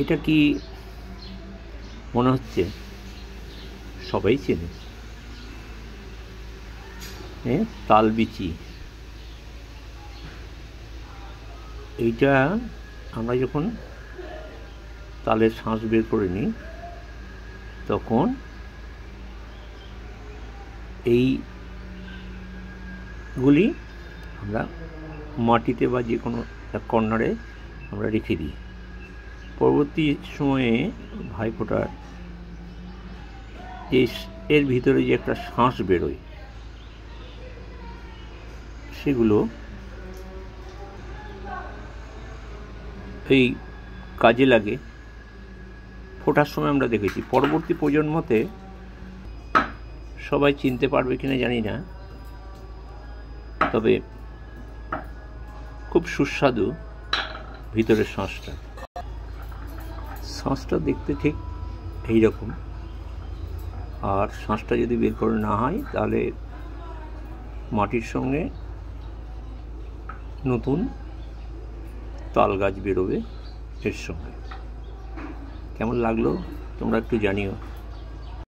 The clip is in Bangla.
এটা কি মনে হচ্ছে সবাই চেনে? তালবিচি। এইটা আমরা যখন তালের শাঁস বের করে নিই তখন এইগুলি আমরা মাটিতে বা যে কোনো কর্নারে আমরা রেখে দিই। পরবর্তী সময়ে ভাইফোঁটার এর ভিতরে যে একটা শাঁস বেরোয় সেগুলো এই কাজে লাগে। ফোটার সময় আমরা দেখেছি। পরবর্তী প্রজন্মতে সবাই চিনতে পারবে কিনা জানি না, তবে খুব সুস্বাদু ভিতরের শাঁসটা দেখতে ঠিক এই রকম। আর শাঁসটা যদি বের করে না হয় তাহলে মাটির সঙ্গে নতুন তাল গাছ বেরোবে এর সঙ্গে। কেমন লাগলো তোমরা একটু জানিও।